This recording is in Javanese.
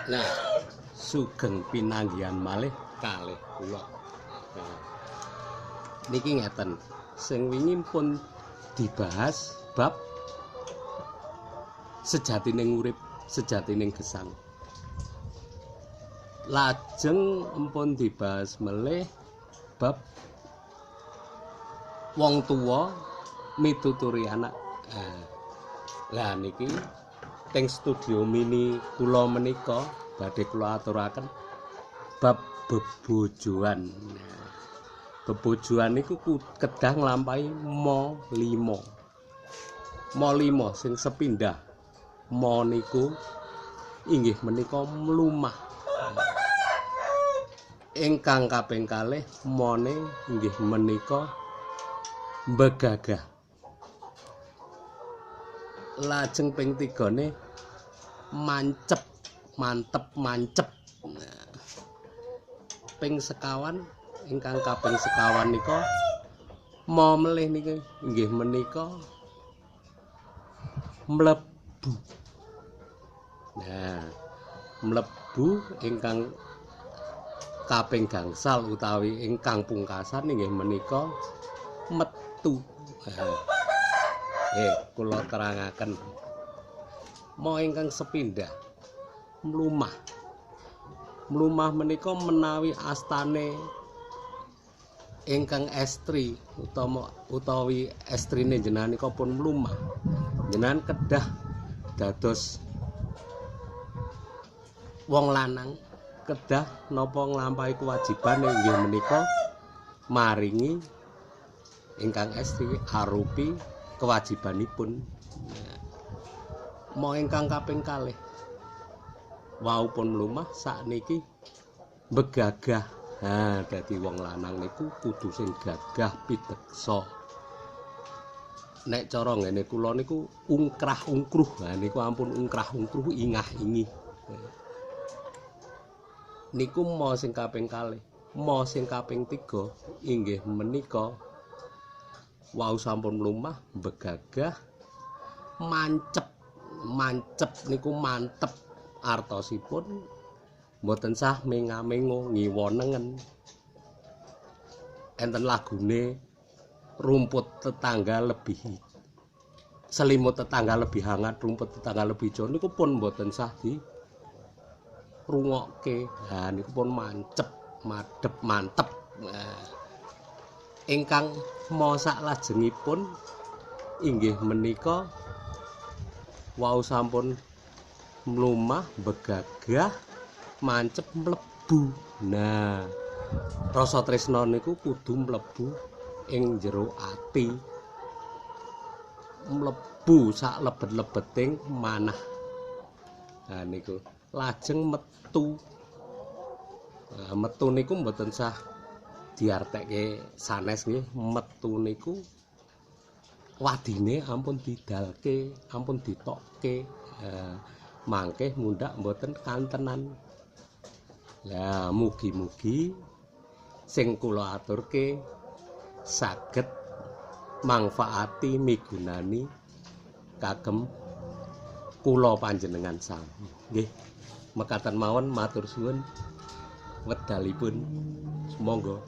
Nah, sugeng pinanggihan malih kalih kula. Nah, niki ngeten, sing wingi pun dibahas bab sejatining urip, sejatining gesang. Lajeng empun dibahas melih bab wong tuwa mituturi anak. Lah niki teng studio mini kula menika badhe kula aturaken bab bebojoan. Bebojoan niku kedah nglampahi mo 5. Mo 5 sing sepindah. Mo niku inggih menika mlumah. Ingkang kaping kalih mone inggih menika mbegagah. Lajeng ping 3ne mancep, mantep mancep. Nah, ping sekawan ingkang kaping sekawan nika mo melih niki inggih menika mlebu. Nah, mlebu ingkang kaping gangsal utawi ingkang pungkasan inggih menika metu. Kula terangaken mo ingkang sepindah mlumah. Mlumah menika menawi astane ingkang estri utawi estrine jenengan nika pun mlumah. Jenengan kedah dados wong lanang, kedah napa nglampahi kewajiban inggih menika maringi ingkang estri arupi kewajibanipun. Mo ingkang kaping kalih wau pun mlumah sakniki begagah. Nah, dadi wong lanang niku kudu sing gagah pideksa. Nek cara ngene kula niku ungkrah-ungkruh. Nah niku ampun ungkrah-ungkruh ingah-ingih. Niku mo sing kaping kalih. Mo sing kaping 3 inggih menika wau sampun mlumah begagah mancep. Mancep niku mantep artosipun mboten sah menga-mengo ngiwonengen. Enten lagune rumput tetangga lebih selimut tetangga lebih hangat, rumput tetangga lebih jauh niku pun mboten sah di rungokke. Nah niku pun mancep, madhep, mantep. Nah, ingkang mo saklajengipun inggih menika wau sampun mlumah begagah mancep mlebu. Nah, rasa tresna niku kudu mlebu ing jero ati. Mlebu sak lebet-lebeting manah. Nah niku lajeng metu. Nah, metu niku mboten sah diartekke sanes nggih. Metu niku wadine ampun didalke, ampun ditokke. Mangke mundhak mboten kantenan. Lah mugi-mugi sing kula aturke saged mangfaati migunani kagem kula panjenengan sami. Nggih, mekaten mawon matur suwun wedalipun. Monggo.